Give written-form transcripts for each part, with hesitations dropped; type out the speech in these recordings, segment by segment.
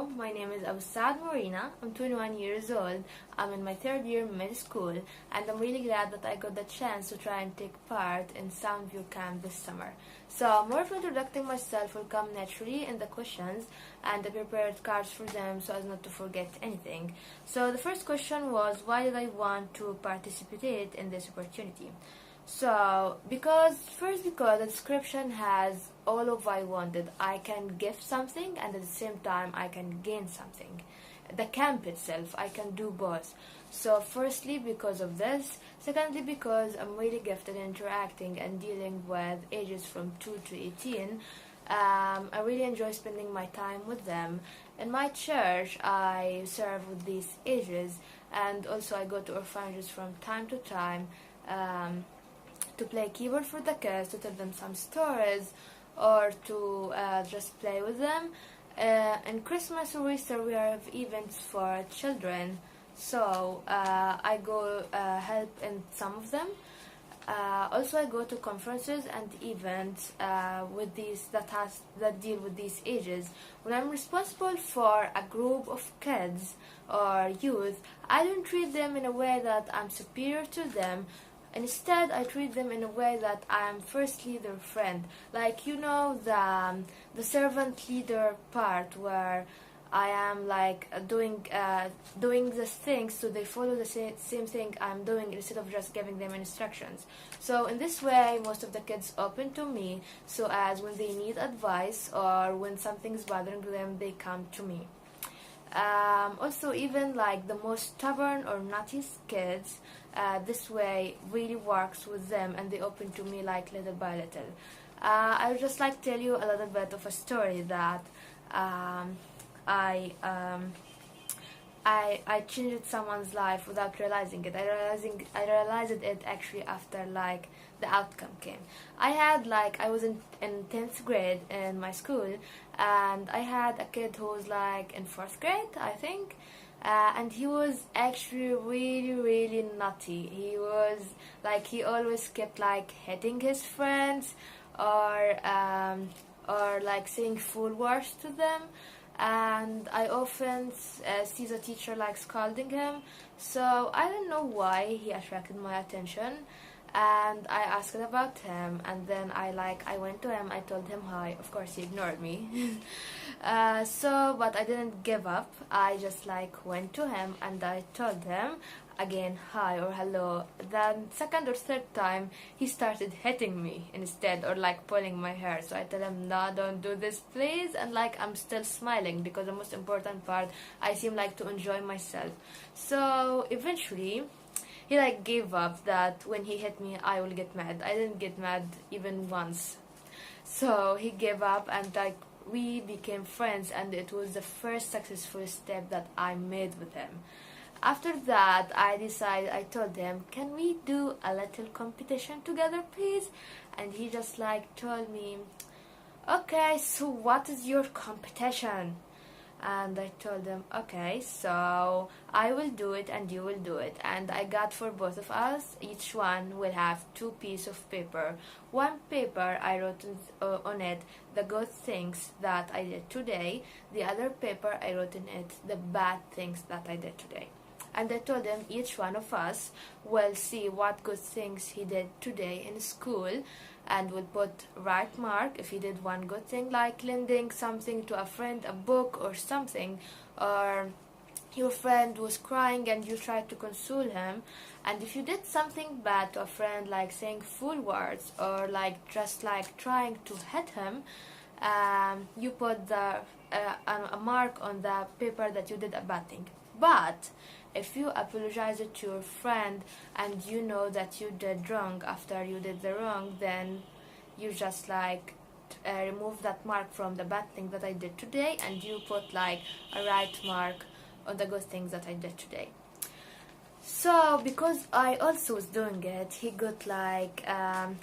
Hello, my name is Marina. I'm 21 years old. I'm in my third year middle school, and I'm really glad that I got the chance to try and take part in Soundview Camp this summer. So more of introducing myself will come naturally in the questions, and I prepared cards for them so as not to forget anything. So the first question was, why did I want to participate in this opportunity? So, because the description has all of what I wanted. I can give something and at the same time I can gain something. The camp itself, I can do both. So, firstly, because of this. Secondly, because I'm really gifted in interacting and dealing with ages from 2 to 18. I really enjoy spending my time with them. In my church, I serve with these ages, and also I go to orphanages from time to time. To play keyboard for the kids, to tell them some stories, or to just play with them. In Christmas or Easter, we have events for children, so I go help in some of them. Also, I go to conferences and events that deal with these ages. When I'm responsible for a group of kids or youth, I don't treat them in a way that I'm superior to them. Instead, I treat them in a way that I am firstly their friend. Like, you know, the servant leader part where I am like doing this thing, so they follow the same thing I'm doing instead of just giving them instructions. So in this way, most of the kids open to me, so as when they need advice or when something's bothering them, they come to me. Also, even like the most stubborn or naughtiest kids, this way really works with them, and they open to me like little by little. I would just like to tell you a little bit of a story that I changed someone's life without realizing it. I realized it actually after like the outcome came. I was in 10th grade in my school, and I had a kid who was like in 4th grade, I think. And he was actually really naughty. He always kept like hitting his friends or like saying full words to them, and I often see the teacher like scolding him. So I don't know why he attracted my attention, and I asked about him, and then I went to him, I told him hi. Of course he ignored me. But I didn't give up. I just went to him and I told him again hi or hello. Then second or third time he started hitting me instead, or pulling my hair. So I tell him, no, don't do this please, and I'm still smiling, because the most important part, I seem to enjoy myself. So eventually he gave up that when he hit me I will get mad. I didn't get mad even once. So he gave up, and we became friends, and it was the first successful step that I made with him. After that, I told him, can we do a little competition together, please? And he just told me, okay, so what is your competition? And I told him, okay, so I will do it and you will do it. And I got for both of us, each one will have 2 pieces of paper. One paper I wrote on it the good things that I did today. The other paper I wrote in it the bad things that I did today. And I told him each one of us will see what good things he did today in school, and will put right mark if he did one good thing, like lending something to a friend, a book or something, or your friend was crying and you tried to console him. And if you did something bad to a friend, like saying full words or just trying to hit him, you put a mark on the paper that you did a bad thing. But if you apologize to your friend and you know that you did wrong after you did the wrong, then you just remove that mark from the bad thing that I did today, and you put a right mark on the good things that I did today. So because I also was doing it, he got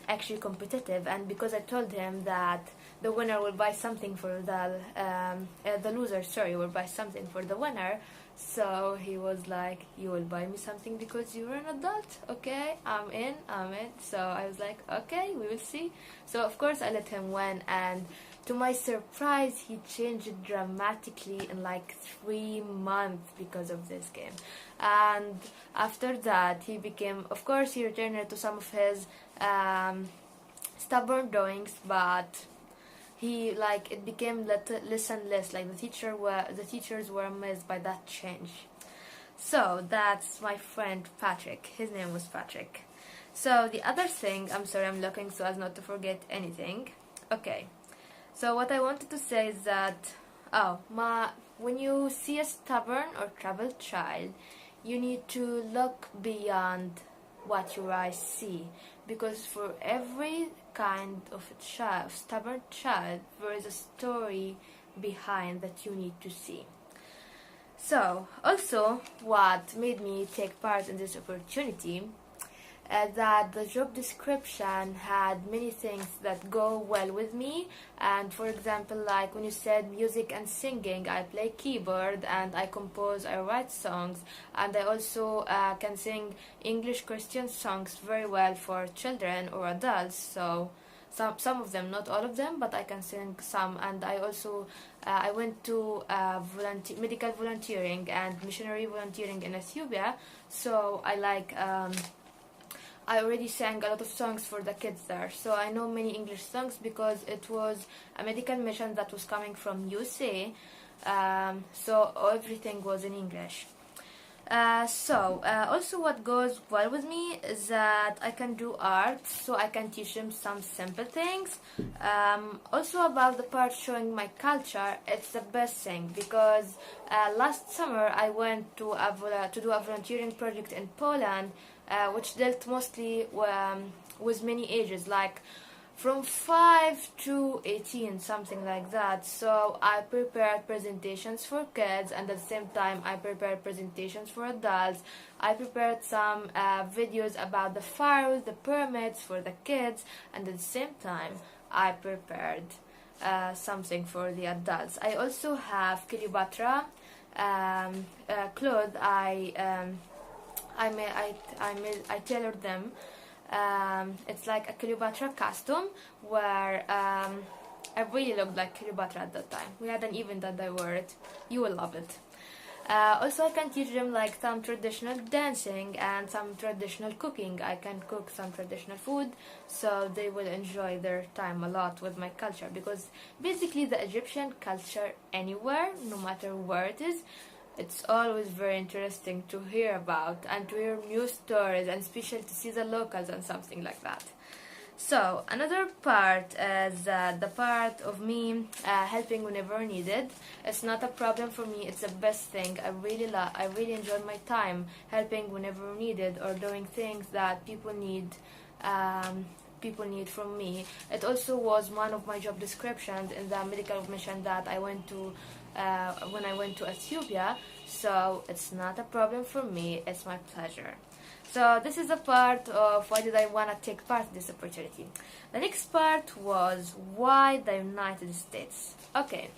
actually competitive, and because I told him that the winner will buy something for the loser, will buy something for the winner. So he was like, you will buy me something because you're an adult? Okay, I'm in. So I was like, okay, we will see. So of course I let him win, and To my surprise, he changed dramatically in like 3 months because of this game. And after that, he became, of course, he returned to some of his stubborn drawings, but he like it became less and less. Like the teachers were amazed by that change. So that's my friend Patrick. His name was Patrick. So the other thing, I'm sorry, I'm looking so as not to forget anything. Okay. So what I wanted to say is that when you see a stubborn or troubled child, you need to look beyond what your eyes see, because for every kind of stubborn child, there is a story behind that you need to see. So, also, what made me take part in this opportunity that the job description had many things that go well with me. And for example, like when you said music and singing, I play keyboard and I compose, I write songs, and I also can sing English Christian songs very well for children or adults. So some of them, not all of them, but I can sing some. And I also I went to medical volunteering and missionary volunteering in Ethiopia, so I already sang a lot of songs for the kids there, so I know many English songs because it was a medical mission that was coming from USA, so everything was in English. Also what goes well with me is that I can do art, so I can teach them some simple things. Also about the part showing my culture, it's the best thing because last summer I went to do a volunteering project in Poland, which dealt mostly with many ages, like from 5 to 18, something like that. So I prepared presentations for kids, and at the same time I prepared presentations for adults. I prepared some videos about the pharaohs, the pyramids for the kids, and at the same time I prepared something for the adults. I also have Cleopatra clothes. I tailored them. It's like a Cleopatra costume where I really looked like Cleopatra at that time. We had an event that I wore it. You will love it. Also, I can teach them like some traditional dancing and some traditional cooking. I can cook some traditional food, so they will enjoy their time a lot with my culture, because basically the Egyptian culture anywhere, no matter where it is, it's always very interesting to hear about and to hear new stories, and especially to see the locals and something like that. So another part is the part of me helping whenever needed. It's not a problem for me. It's the best thing. I really enjoyed my time helping whenever needed, or doing things that people need from me. It also was one of my job descriptions in the medical mission that I went to when I went to Ethiopia. So it's not a problem for me. It's my pleasure. So this is a part of why did I want to take part in this opportunity. The next part was why the United States. Okay,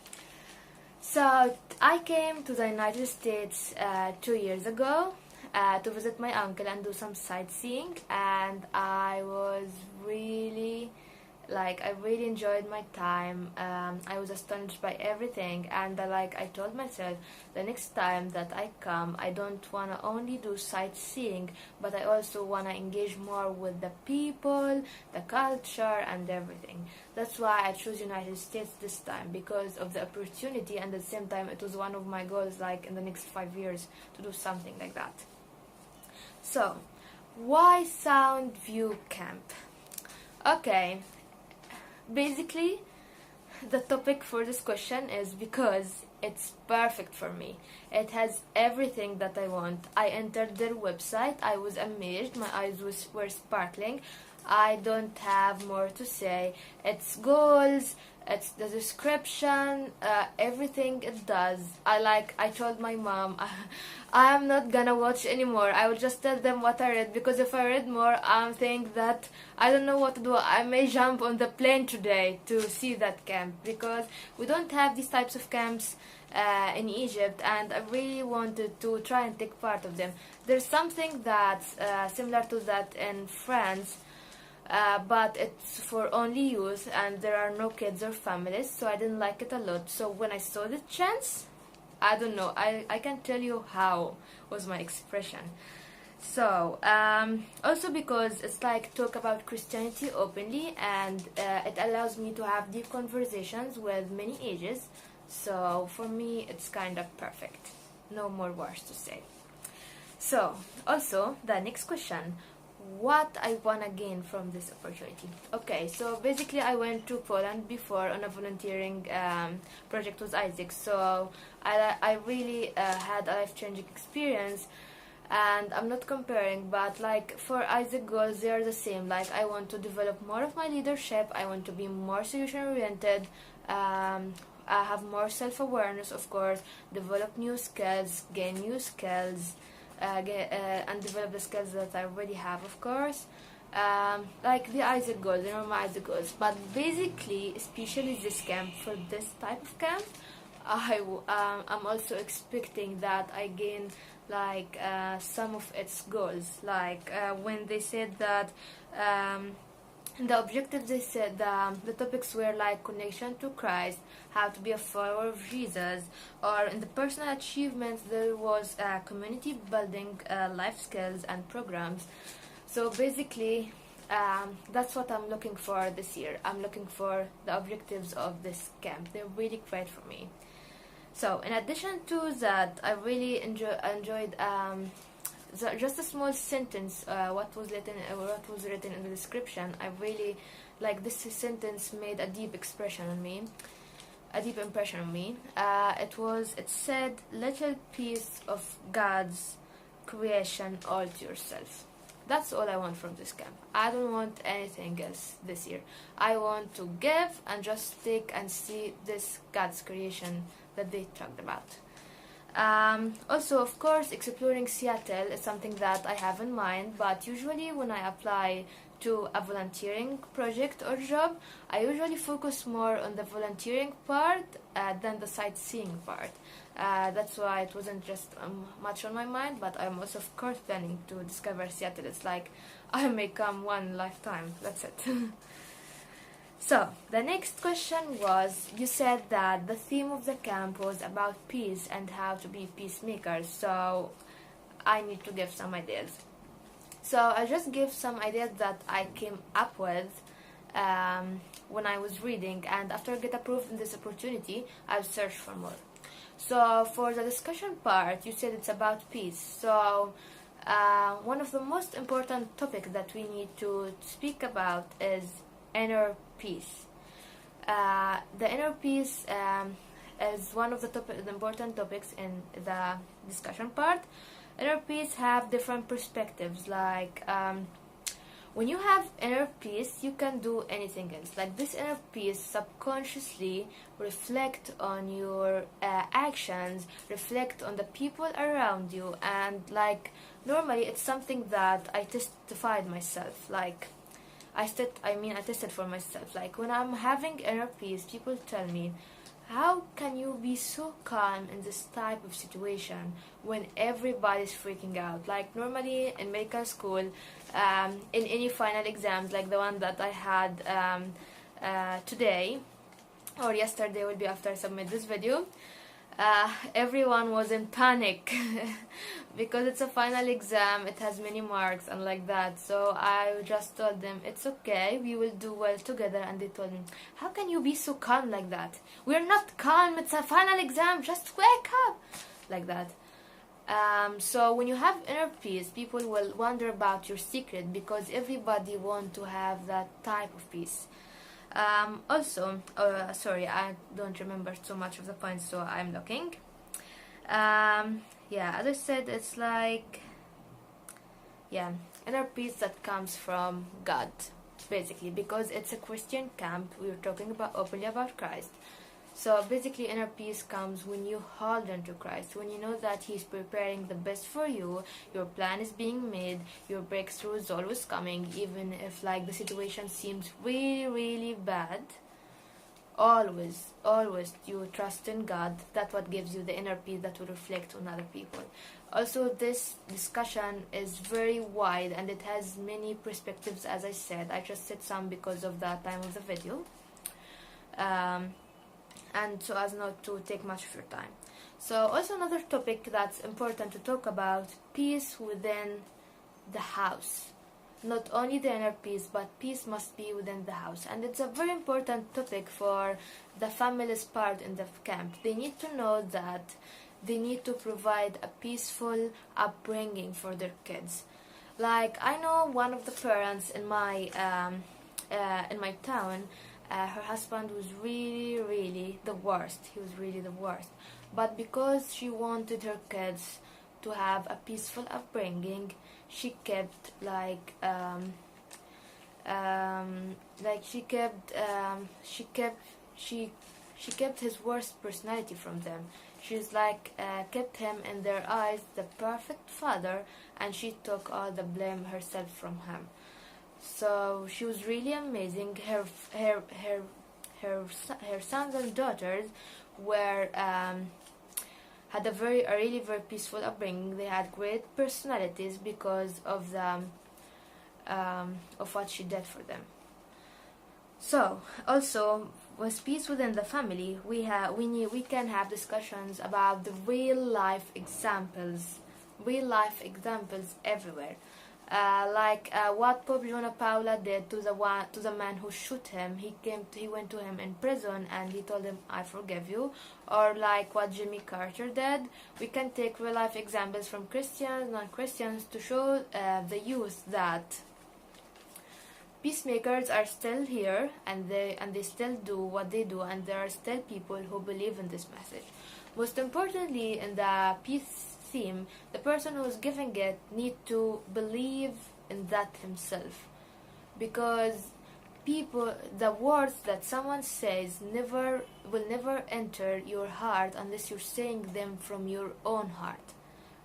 so I came to the United States 2 years ago to visit my uncle and do some sightseeing, and I was really I really enjoyed my time. I was astonished by everything, and I told myself the next time that I come, I don't want to only do sightseeing, but I also want to engage more with the people, the culture, and everything. That's why I chose United States this time, because of the opportunity, and at the same time it was one of my goals in the next 5 years to do something like that. So, why Sound View Camp? Okay, basically, the topic for this question is because it's perfect for me. It has everything that I want. I entered their website. I was amazed. My eyes were sparkling. I don't have more to say. It's goals. It's the description. Everything it does. I told my mom, I'm not gonna watch anymore. I will just tell them what I read, because if I read more, I'm thinking that I don't know what to do. I may jump on the plane today to see that camp, because we don't have these types of camps in Egypt, and I really wanted to try and take part of them. There's something that's similar to that in France. but it's for only youth and there are no kids or families, so I didn't like it a lot. So when I saw the chance, I don't know, I can't tell you how was my expression. So also because it's like talk about Christianity openly, and it allows me to have deep conversations with many ages, so for me it's kind of perfect. No more words to say. So also the next question, what I wanna gain from this opportunity. Okay, so basically I went to Poland before on a volunteering project with AIESEC, so I really had a life-changing experience. And I'm not comparing, but like for AIESEC goals, they are the same. Like I want to develop more of my leadership, I want to be more solution oriented, I have more self-awareness, of course, develop new skills, gain new skills, and develop the skills that I already have, of course. Like the AIESEC goals, the normal AIESEC goals. But basically, especially this camp, for this type of camp, I'm also expecting that I gain like some of its goals. Like when they said that the objectives, they said the topics were like connection to Christ, how to be a follower of Jesus, or in the personal achievements there was community building, life skills and programs. So basically that's what I'm looking for this year. I'm looking for the objectives of this camp. They're really great for me. So in addition to that, I really enjoyed just a small sentence, what was written in the description. I really like this sentence, made a deep impression on me. It said, little piece of God's creation all to yourself. That's all I want from this camp. I don't want anything else this year. I want to give and just take and see this God's creation that they talked about. Also, of course, exploring Seattle is something that I have in mind, but usually when I apply to a volunteering project or job, I usually focus more on the volunteering part than the sightseeing part. That's why it wasn't just much on my mind, but I'm also, of course, planning to discover Seattle. It's like I may come one lifetime, that's it. So, the next question was, you said that the theme of the camp was about peace and how to be peacemakers, so I need to give some ideas. So, I just give some ideas that I came up with when I was reading, and after I get approved in this opportunity, I'll search for more. So, for the discussion part, you said it's about peace. So, one of the most important topics that we need to speak about is inner peace. The inner peace is one of the important topics in the discussion part. Inner peace have different perspectives. Like when you have inner peace, you can do anything else. Like this inner peace subconsciously reflect on your actions, reflect on the people around you, and like normally it's something that I testified myself. Like I tested for myself. Like when I'm having inner peace, people tell me, how can you be so calm in this type of situation when everybody's freaking out? Like normally in medical school, in any final exams, like the one that I had today or yesterday will be after I submit this video, everyone was in panic because it's a final exam, it has many marks and like that. So I just told them, it's okay, we will do well together. And they told me, how can you be so calm like that? We're not calm, it's a final exam, just wake up, like that. So when you have inner peace, people will wonder about your secret, because everybody want to have that type of peace. Also, sorry, I don't remember so much of the points, so I'm looking. Yeah, as I said, it's like, yeah, inner peace that comes from God, basically, because it's a Christian camp. We're talking about openly about Christ. So basically, inner peace comes when you hold on to Christ, when you know that He's preparing the best for you, your plan is being made, your breakthrough is always coming, even if like the situation seems really, really bad. always you trust in God. That's what gives you the inner peace that will reflect on other people. Also, this discussion is very wide and it has many perspectives. As I said, I just said some because of the time of the video, and so as not to take much of your time. So also another topic that's important to talk about: peace within the house. Not only the inner peace, but peace must be within the house. And it's a very important topic for the family's part in the camp. They need to know that they need to provide a peaceful upbringing for their kids. Like, I know one of the parents in my town, her husband was really the worst. He was really the worst. But because she wanted her kids to have a peaceful upbringing, she kept she kept his worst personality from them. She's kept him in their eyes the perfect father, and she took all the blame herself from him. So she was really amazing. Her sons and daughters were had a really very peaceful upbringing. They had great personalities because of what she did for them. So also, with peace within the family, we can have discussions about the real life examples everywhere. What Pope John Paul did to the man who shot him. He went to him in prison and he told him, "I forgive you." Or like what Jimmy Carter did. We can take real life examples from Christians, non-Christians, to show the youth that peacemakers are still here, and they still do what they do, and there are still people who believe in this message. Most importantly, in the peace theme, the person who is giving it need to believe in that himself, because the words that someone says will never enter your heart unless you're saying them from your own heart.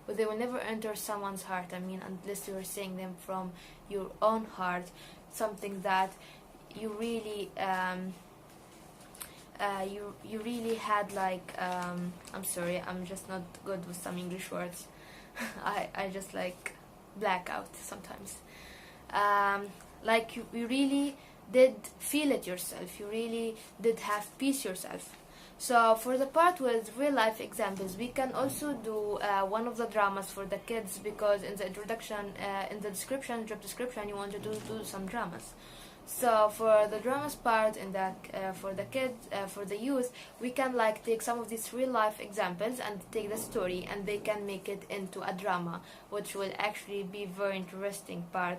But they will never enter someone's heart, unless you're saying them from your own heart, something that you really you really had I'm sorry, I'm just not good with some English words. I just black out sometimes. You really did feel it yourself. You really did have peace yourself. So for the part with real life examples, we can also do one of the dramas for the kids, because in the introduction, in the job description, you wanted to do some dramas. So for the dramas part for the kids, for the youth, we can take some of these real life examples and take the story, and they can make it into a drama, which will actually be very interesting part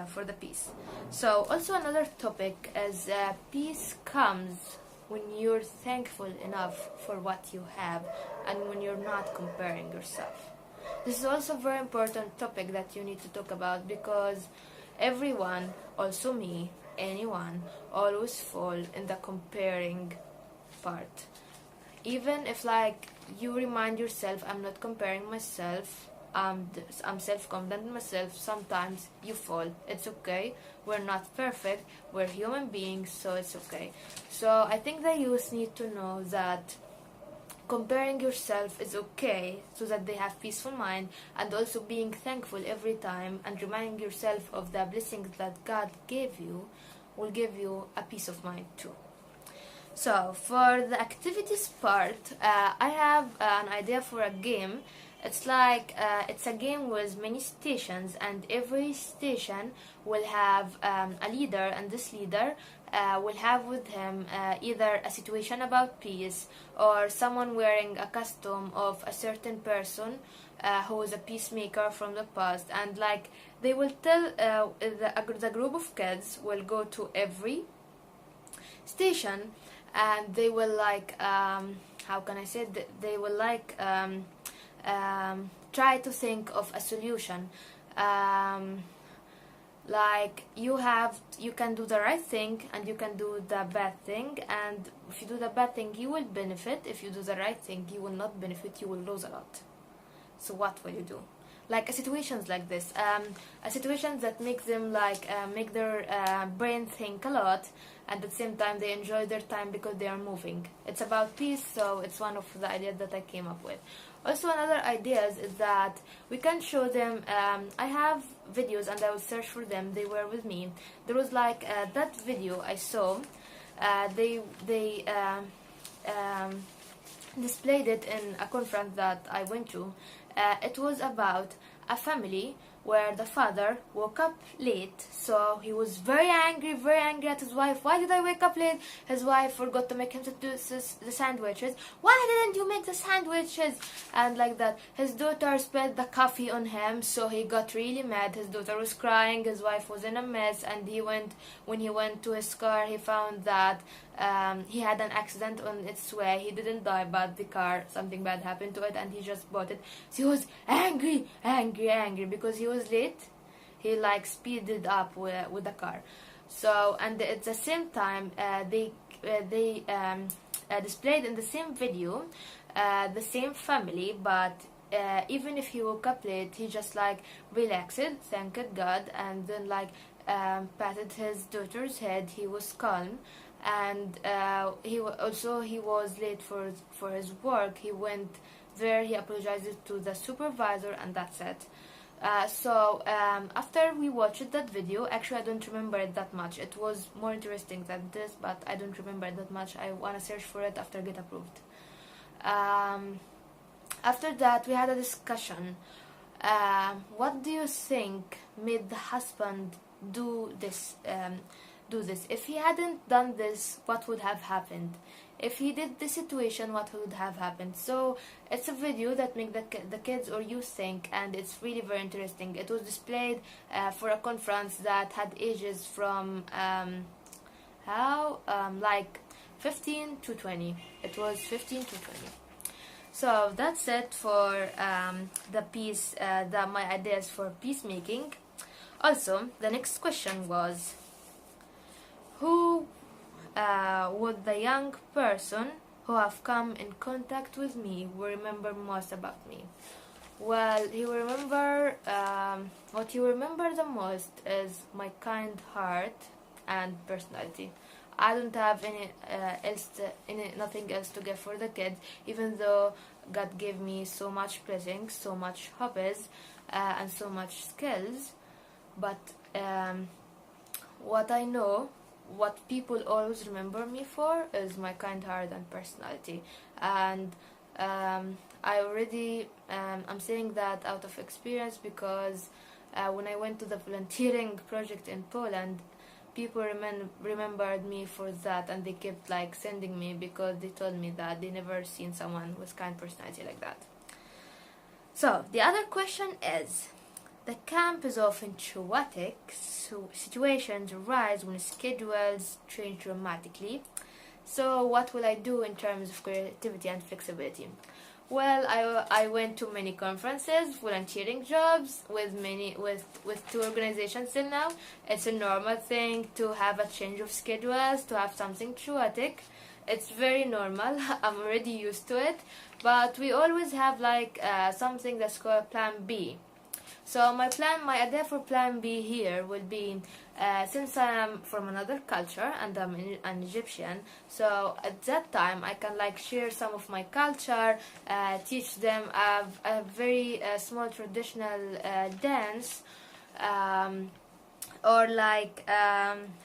for the peace. So also another topic is peace comes when you're thankful enough for what you have, and when you're not comparing yourself. This is also a very important topic that you need to talk about, because everyone, also me, anyone, always fall in the comparing part. Even if you remind yourself, I'm not comparing myself, I'm self-confident in myself, sometimes you fall. It's okay. We're not perfect. We're human beings, so it's okay. So I think the youth need to know that comparing yourself is okay, so that they have peaceful mind, and also being thankful every time and reminding yourself of the blessings that God gave you will give you a peace of mind too. So for the activities part, I have an idea for a game. It's it's a game with many stations, and every station will have a leader, and this leader will have with him either a situation about peace, or someone wearing a costume of a certain person who is a peacemaker from the past, and they will tell the group of kids will go to every station, and they will how can I say it? They will try to think of a solution. You can do the right thing and you can do the bad thing, and if you do the bad thing you will benefit. If you do the right thing you will not benefit, you will lose a lot. So what will you do? like situations like this, situations that make them like make their brain think a lot, and at the same time they enjoy their time because they are moving. It's about peace, so it's one of the ideas that I came up with. Also, another ideas is that we can show them. I have videos and I will search for them. They were with me. There was like that video I saw. They displayed it in a conference that I went to. It was about a family where the father woke up late, so he was very angry at his wife. Why did I wake up late? His wife forgot to make him to do the sandwiches. Why didn't you make the sandwiches? And like that. His daughter spilled the coffee on him, so he got really mad. His daughter was crying, his wife was in a mess, and when he went to his car, he found that he had an accident on its way. He didn't die, but the car, something bad happened to it, and he just bought it. So he was angry because he was late. He like speeded up with the car. So, and at the same time, they displayed in the same video the same family, but even if he woke up late, he just like relaxed, thanked God, and then like patted his daughter's head. He was calm. And he was late for his work. He went there, he apologized to the supervisor, and that's it. So after we watched that video, actually I don't remember it that much. It was more interesting than this, but I don't remember it that much. I want to search for it after get approved. After that, we had a discussion. What do you think made the husband do this? If he hadn't done this, what would have happened? If he did this situation, what would have happened? So it's a video that make the kids or youth think, and it's really very interesting. It was displayed for a conference that had ages from like 15 to 20. It was 15 to 20. So that's it for the piece, my ideas for peacemaking. Also, the next question was, who would the young person who have come in contact with me will remember most about me? Well, he will remember, what he will remember the most is my kind heart and personality. I don't have nothing else to give for the kids, even though God gave me so much blessings, so much hobbies, and so much skills. But what I know, what people always remember me for is my kind heart and personality. And I'm saying that out of experience, because when I went to the volunteering project in Poland, people remembered me for that, and they kept like sending me because they told me that they never seen someone with kind personality like that. So the other question is, the camp is often chaotic, so situations arise when schedules change dramatically. So what will I do in terms of creativity and flexibility? Well, I went to many conferences, volunteering jobs with 2 organizations till now. It's a normal thing to have a change of schedules, to have something chaotic. It's very normal. I'm already used to it. But we always have like something that's called Plan B. So my idea for Plan B here will be, since I am from another culture and I'm an Egyptian, so at that time I can like share some of my culture, teach them a very small traditional dance, or like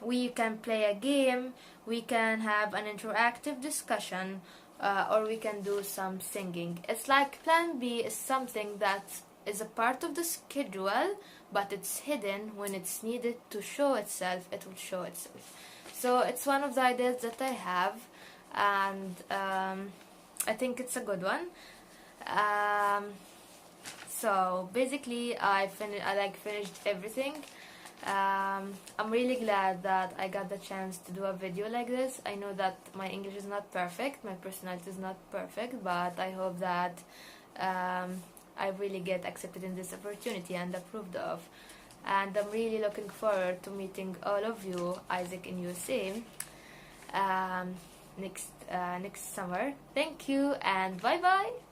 we can play a game, we can have an interactive discussion, or we can do some singing. It's like Plan B is something that is a part of the schedule, but it's hidden. When it's needed to show itself, it will show itself. So it's one of the ideas that I have, and I think it's a good one. So basically, I finished everything. I'm really glad that I got the chance to do a video like this. I know that my English is not perfect, my personality is not perfect, but I hope that I really get accepted in this opportunity and approved of. And I'm really looking forward to meeting all of you, AIESEC in USA, next summer. Thank you, and bye bye.